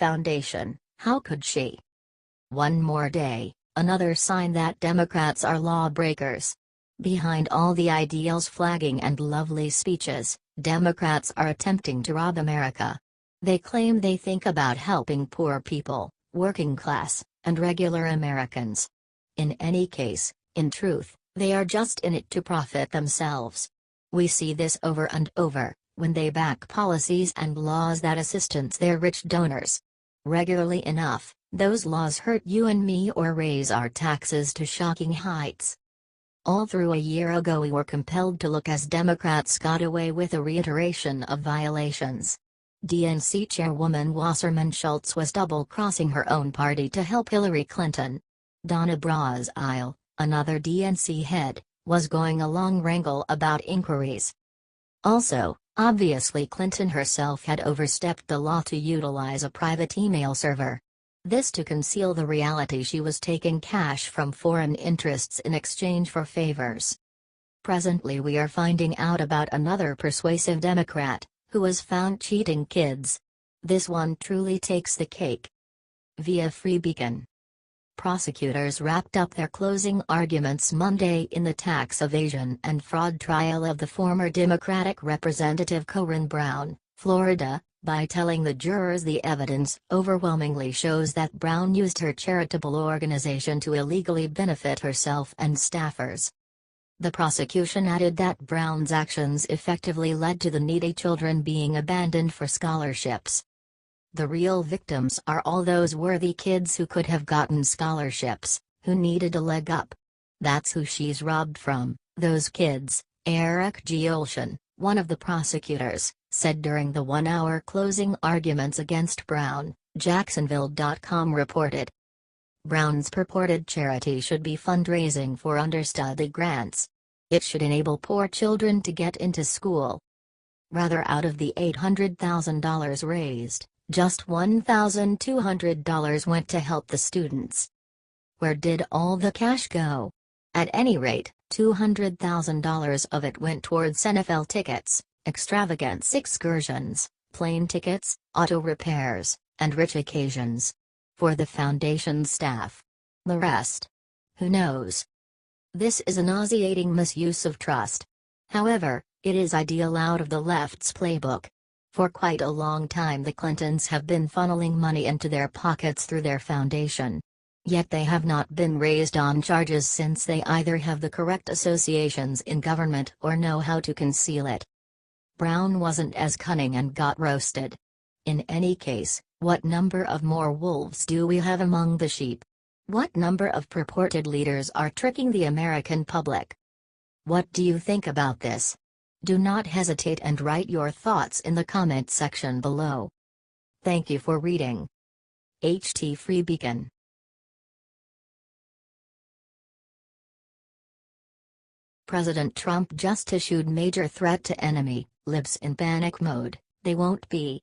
foundation, how could she? One more day, another sign that Democrats are lawbreakers. Behind all the ideals flagging and lovely speeches, Democrats are attempting to rob America. They claim they think about helping poor people, working class, and regular Americans. In any case, in truth, they are just in it to profit themselves. We see this over and over, when they back policies and laws that assist their rich donors. Regularly enough, those laws hurt you and me or raise our taxes to shocking heights. All through a year ago we were compelled to look as Democrats got away with a reiteration of violations. DNC Chairwoman Wasserman Schultz was double-crossing her own party to help Hillary Clinton. Donna Brazile, another DNC head, was going a long wrangle about inquiries. Also, obviously Clinton herself had overstepped the law to utilize a private email server. This to conceal the reality she was taking cash from foreign interests in exchange for favors. Presently we are finding out about another persuasive Democrat, who was found cheating kids. This one truly takes the cake. Via Free Beacon. Prosecutors wrapped up their closing arguments Monday in the tax evasion and fraud trial of the former Democratic Representative Corinne Brown, Florida, by telling the jurors the evidence overwhelmingly shows that Brown used her charitable organization to illegally benefit herself and staffers. The prosecution added that Brown's actions effectively led to the needy children being abandoned for scholarships. The real victims are all those worthy kids who could have gotten scholarships, who needed a leg up. That's who she's robbed from, those kids, Eric G. Olshan, one of the prosecutors, said during the one-hour closing arguments against Brown, Jacksonville.com reported. Brown's purported charity should be fundraising for understudy grants. It should enable poor children to get into school. Rather, out of the $800,000 raised, just $1,200 went to help the students. Where did all the cash go? At any rate, $200,000 of it went towards NFL tickets, extravagance excursions, plane tickets, auto repairs, and rich occasions. For the foundation's staff. The rest? Who knows? This is a nauseating misuse of trust. However, it is ideal out of the left's playbook. For quite a long time the Clintons have been funneling money into their pockets through their foundation. Yet they have not been raised on charges since they either have the correct associations in government or know how to conceal it. Brown wasn't as cunning and got roasted. In any case, what number of more wolves do we have among the sheep? What number of purported leaders are tricking the American public? What do you think about this? Do not hesitate and write your thoughts in the comment section below. Thank you for reading. HT Free Beacon. President Trump just issued major threat to enemy, libs in panic mode, they won't be.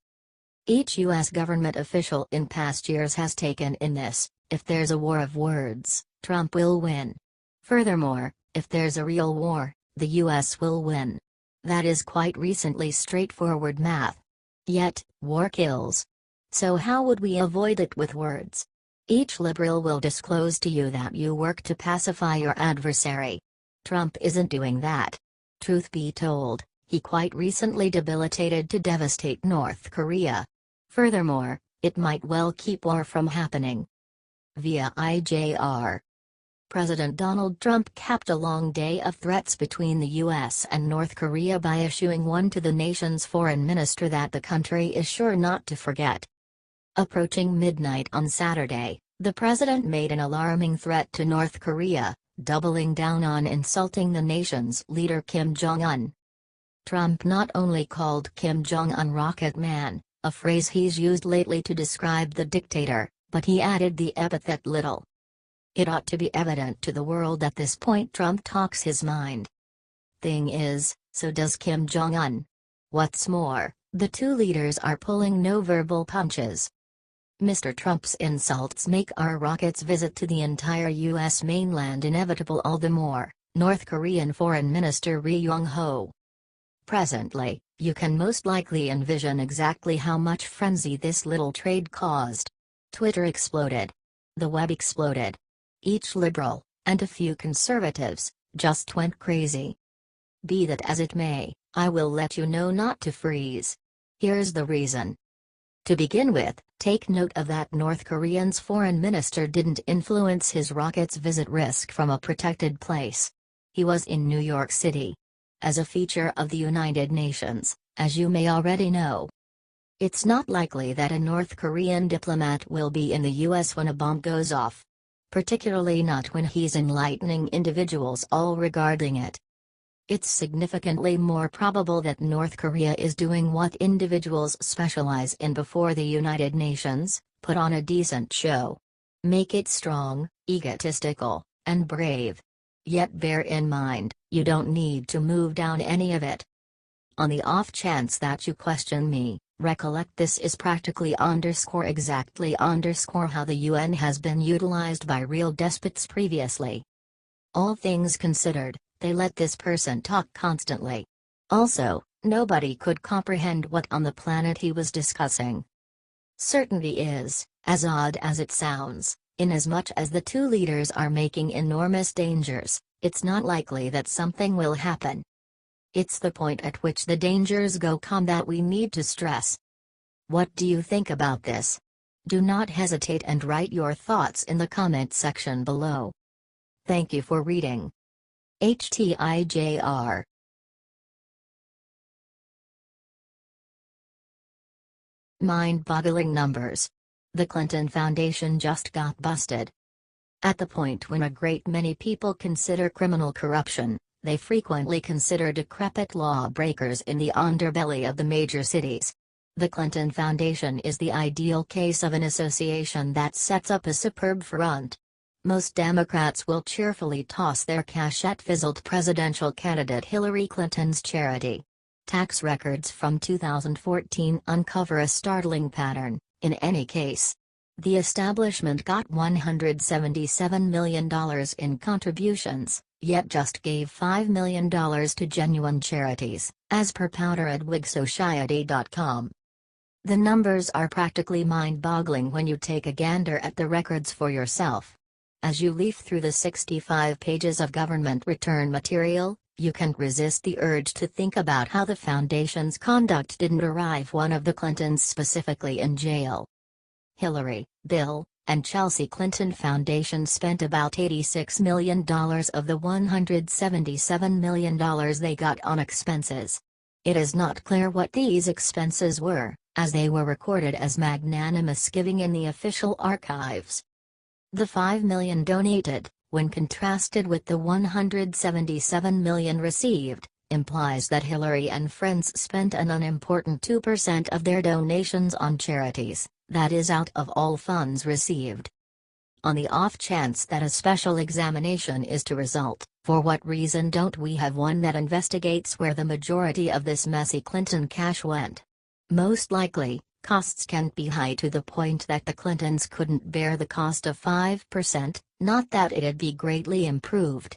Each U.S. government official in past years has taken in this, if there's a war of words, Trump will win. Furthermore, if there's a real war, the U.S. will win. That is quite recently straightforward math. Yet, war kills. So how would we avoid it with words? Each liberal will disclose to you that you work to pacify your adversary. Trump isn't doing that. Truth be told, he quite recently debilitated to devastate North Korea. Furthermore, it might well keep war from happening. Via IJR. President Donald Trump capped a long day of threats between the U.S. and North Korea by issuing one to the nation's foreign minister that the country is sure not to forget. Approaching midnight on Saturday, the president made an alarming threat to North Korea, doubling down on insulting the nation's leader Kim Jong-un. Trump not only called Kim Jong-un Rocket Man, a phrase he's used lately to describe the dictator, but he added the epithet little. It ought to be evident to the world at this point Trump talks his mind. Thing is, so does Kim Jong-un. What's more, the two leaders are pulling no verbal punches. Mr. Trump's insults make our rocket's visit to the entire U.S. mainland inevitable all the more, North Korean Foreign Minister Ri Yong-ho. Presently, You can most likely envision exactly how much frenzy this little trade caused. Twitter exploded. The web exploded. Each liberal, and a few conservatives, just went crazy. Be that as it may, I will let you know not to freeze. Here's the reason. To begin with, take note of that North Korean's foreign minister didn't influence his rocket's visit risk from a protected place. He was in New York City. As a feature of the United Nations, as you may already know. It's not likely that a North Korean diplomat will be in the US when a bomb goes off. Particularly not when he's enlightening individuals all regarding it. It's significantly more probable that North Korea is doing what individuals specialize in before the United Nations: put on a decent show. Make it strong, egotistical, and brave. Yet bear in mind, you don't need to move down any of it. On the off chance that you question me, recollect this is practically exactly how the UN has been utilized by real despots previously. All things considered, they let this person talk constantly. Also, nobody could comprehend what on the planet he was discussing. Certainty is, as odd as it sounds, inasmuch as the two leaders are making enormous dangers, it's not likely that something will happen. It's the point at which the dangers go calm that we need to stress. What do you think about this? Do not hesitate and write your thoughts in the comment section below. Thank you for reading. HTIJR. Mind-boggling numbers. The Clinton Foundation just got busted. At the point when a great many people consider criminal corruption, they frequently consider decrepit lawbreakers in the underbelly of the major cities. The Clinton Foundation is the ideal case of an association that sets up a superb front. Most Democrats will cheerfully toss their cash at fizzled presidential candidate Hillary Clinton's charity. Tax records from 2014 uncover a startling pattern. In any case, the establishment got $177 million in contributions, yet just gave $5 million to genuine charities, as per powderedwigsociety.com. The numbers are practically mind-boggling when you take a gander at the records for yourself. As you leaf through the 65 pages of government return material, you can't resist the urge to think about how the foundation's conduct didn't arrive one of the Clintons specifically in jail. Hillary, Bill, and Chelsea Clinton Foundation spent about $86 million of the $177 million they got on expenses. It is not clear what these expenses were, as they were recorded as magnanimous giving in the official archives. The $5 million donated, when contrasted with the $177 million received, implies that Hillary and friends spent an unimportant 2% of their donations on charities, that is out of all funds received. On the off chance that a special examination is to result, for what reason don't we have one that investigates where the majority of this messy Clinton cash went? Most likely, costs can't be high to the point that the Clintons couldn't bear the cost of 5%, not that it'd be greatly improved.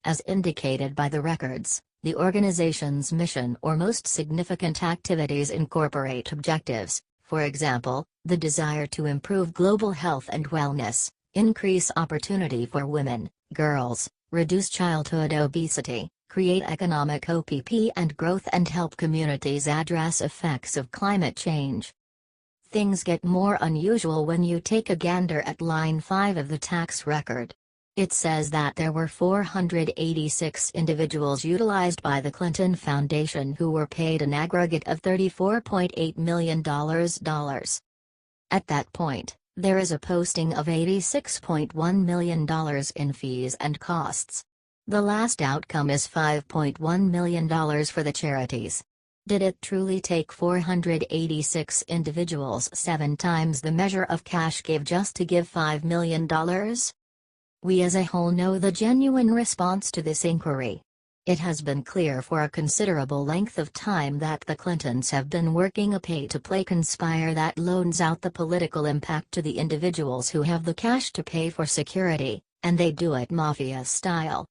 As indicated by the records, the organization's mission or most significant activities incorporate objectives, for example, the desire to improve global health and wellness, increase opportunity for women, girls, reduce childhood obesity, create economic OPP and growth, and help communities address effects of climate change. Things get more unusual when you take a gander at line 5 of the tax record. It says that there were 486 individuals utilized by the Clinton Foundation who were paid an aggregate of $34.8 million. At that point, there is a posting of $86.1 million in fees and costs. The last outcome is $5.1 million for the charities. Did it truly take 486 individuals 7 times the measure of cash gave just to give $5 million? We as a whole know the genuine response to this inquiry. It has been clear for a considerable length of time that the Clintons have been working a pay-to-play conspire that loans out the political impact to the individuals who have the cash to pay for security, and they do it mafia style.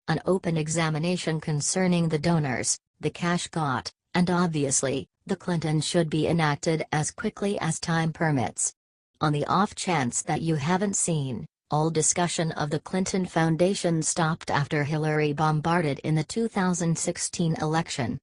An open examination concerning the donors, the cash got, And obviously, the Clintons should be enacted as quickly as time permits. On the off chance that you haven't seen, all discussion of the Clinton Foundation stopped after Hillary bombarded in the 2016 election.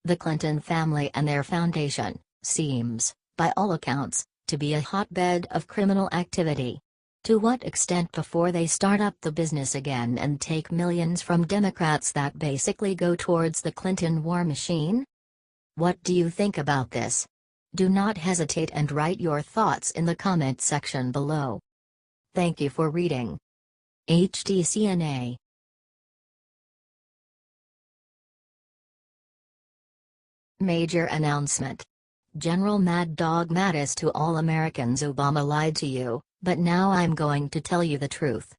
The Clinton family and their foundation seems, by all accounts, to be a hotbed of criminal activity. To what extent before they start up the business again and take millions from Democrats that basically go towards the Clinton war machine? What do you think about this? Do not hesitate and write your thoughts in the comment section below. Thank you for reading. HTCNA. Major announcement. General Mad Dog Mattis: to all Americans, Obama lied to you, but now I'm going to tell you the truth.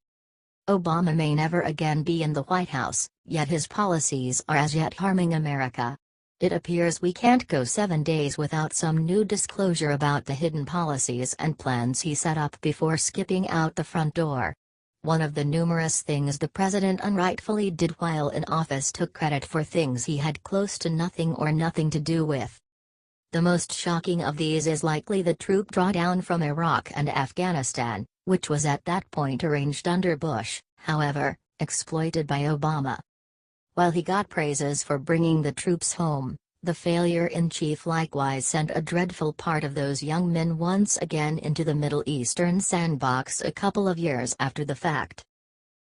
Obama may never again be in the White House, yet his policies are as yet harming America. It appears we can't go 7 days without some new disclosure about the hidden policies and plans he set up before skipping out the front door. One of the numerous things the president unrightfully did while in office took credit for things he had close to nothing or nothing to do with. The most shocking of these is likely the troop drawdown from Iraq and Afghanistan, which was at that point arranged under Bush, however, exploited by Obama. While he got praises for bringing the troops home, the failure-in-chief likewise sent a dreadful part of those young men once again into the Middle Eastern sandbox a couple of years after the fact.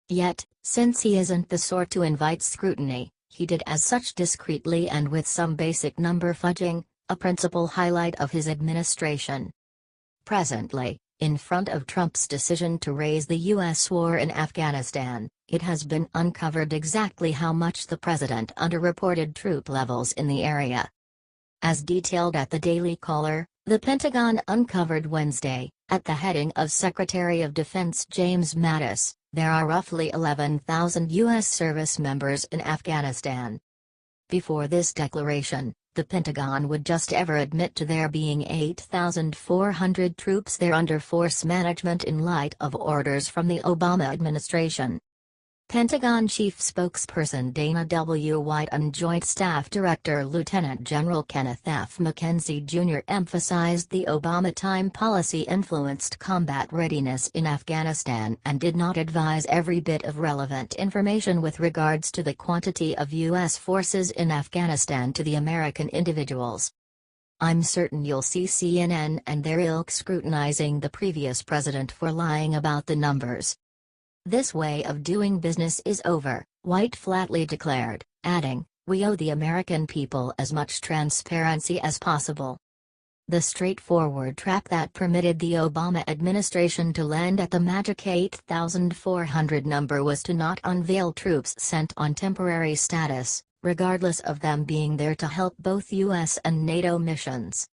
Yet, since he isn't the sort to invite scrutiny, he did as such discreetly and with some basic number fudging, a principal highlight of his administration. Presently, in front of Trump's decision to raise the U.S. war in Afghanistan, it has been uncovered exactly how much the president underreported troop levels in the area. As detailed at the Daily Caller, the Pentagon uncovered Wednesday, at the heading of Secretary of Defense James Mattis, there are roughly 11,000 U.S. service members in Afghanistan. Before this declaration, the Pentagon would just ever admit to there being 8,400 troops there under force management in light of orders from the Obama administration. Pentagon Chief Spokesperson Dana W. White and Joint Staff Director Lieutenant General Kenneth F. McKenzie Jr. emphasized the Obama time policy influenced combat readiness in Afghanistan and did not advise every bit of relevant information with regards to the quantity of U.S. forces in Afghanistan to the American individuals. I'm certain you'll see CNN and their ilk scrutinizing the previous president for lying about the numbers. This way of doing business is over, White flatly declared, adding, "We owe the American people as much transparency as possible." The straightforward trap that permitted the Obama administration to land at the magic 8,400 number was to not unveil troops sent on temporary status, regardless of them being there to help both U.S. and NATO missions.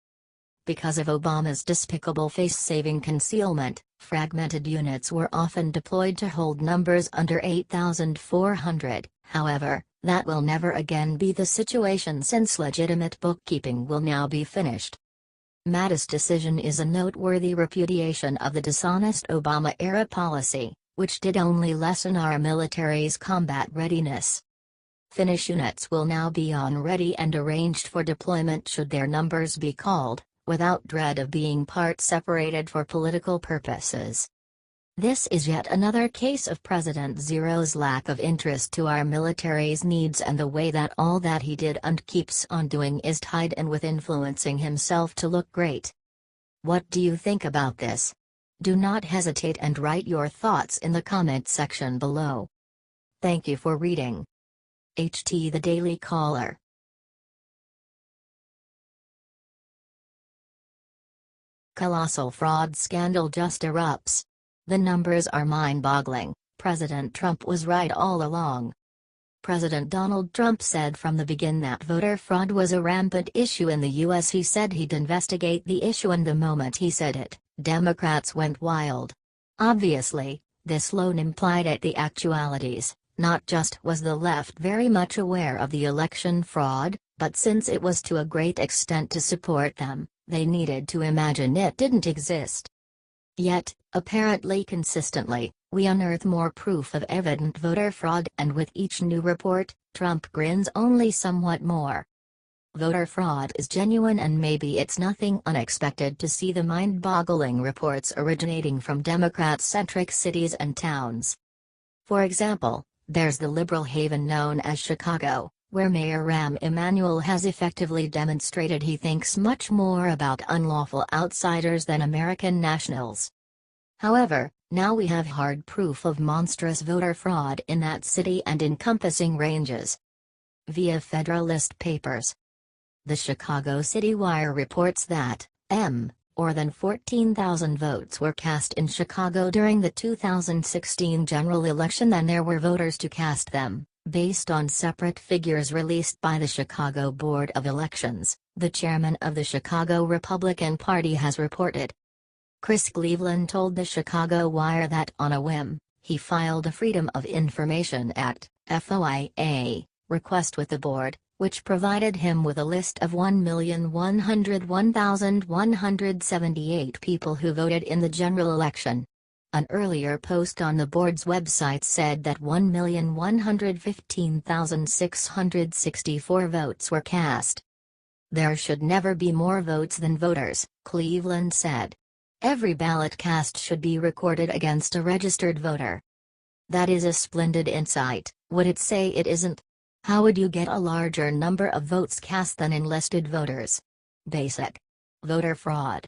Because of Obama's despicable face-saving concealment, fragmented units were often deployed to hold numbers under 8,400, however, that will never again be the situation since legitimate bookkeeping will now be finished. Mattis' decision is a noteworthy repudiation of the dishonest Obama-era policy, which did only lessen our military's combat readiness. Finnish units will now be on ready and arranged for deployment should their numbers be called, without dread of being part separated for political purposes. This is yet another case of President Zero's lack of interest to our military's needs and the way that all that he did and keeps on doing is tied in with influencing himself to look great. What do you think about this? Do not hesitate and write your thoughts in the comment section below. Thank you for reading. HT The Daily Caller. Colossal fraud scandal just erupts. The numbers are mind-boggling. President Trump was right all along. President Donald Trump said from the beginning that voter fraud was a rampant issue in the U.S. He said he'd investigate the issue, and the moment he said it, Democrats went wild. Obviously, this alone implied at the actualities. Not just was the left very much aware of the election fraud, but since it was to a great extent to support them, they needed to imagine it didn't exist. Yet, apparently consistently, we unearth more proof of evident voter fraud, and with each new report, Trump grins only somewhat more. Voter fraud is genuine, and maybe it's nothing unexpected to see the mind-boggling reports originating from Democrat-centric cities and towns. For example, there's the liberal haven known as Chicago, where Mayor Rahm Emanuel has effectively demonstrated he thinks much more about unlawful outsiders than American nationals. However, now we have hard proof of monstrous voter fraud in that city and encompassing ranges. Via Federalist Papers. The Chicago City Wire reports that, more than 14,000 votes were cast in Chicago during the 2016 general election than there were voters to cast them, based on separate figures released by the Chicago Board of Elections, the chairman of the Chicago Republican Party has reported. Chris Cleveland told the Chicago Wire that on a whim, he filed a Freedom of Information Act (FOIA) request with the board, which provided him with a list of 1,101,178 people who voted in the general election. An earlier post on the board's website said that 1,115,664 votes were cast. There should never be more votes than voters, Cleveland said. Every ballot cast should be recorded against a registered voter. That is a splendid insight. Would it say it isn't? How would you get a larger number of votes cast than enlisted voters? Basic. Voter fraud.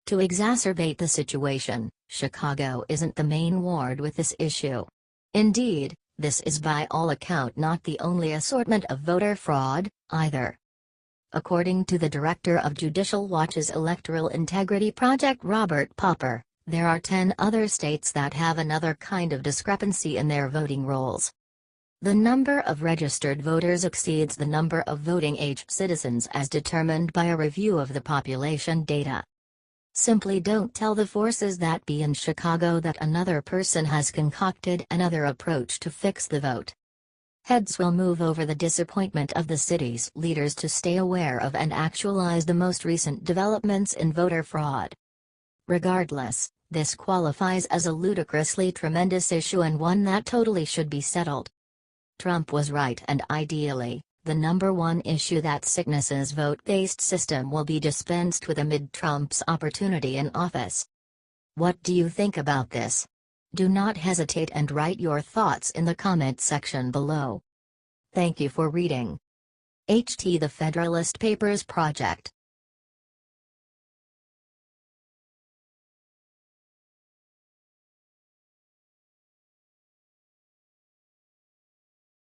To exacerbate the situation, Chicago isn't the main ward with this issue. Indeed, this is by all account not the only assortment of voter fraud, either. According to the director of Judicial Watch's Electoral Integrity Project Robert Popper, there are 10 other states that have another kind of discrepancy in their voting rolls. The number of registered voters exceeds the number of voting-age citizens as determined by a review of the population data. Simply don't tell the forces that be in Chicago that another person has concocted another approach to fix the vote. Heads will move over the disappointment of the city's leaders to stay aware of and actualize the most recent developments in voter fraud. Regardless, this qualifies as a ludicrously tremendous issue and one that totally should be settled. Trump was right, and ideally, the number one issue that sicknesses vote-based system will be dispensed with amid Trump's opportunity in office. What do you think about this? Do not hesitate and write your thoughts in the comment section below. Thank you for reading. The Federalist Papers Project.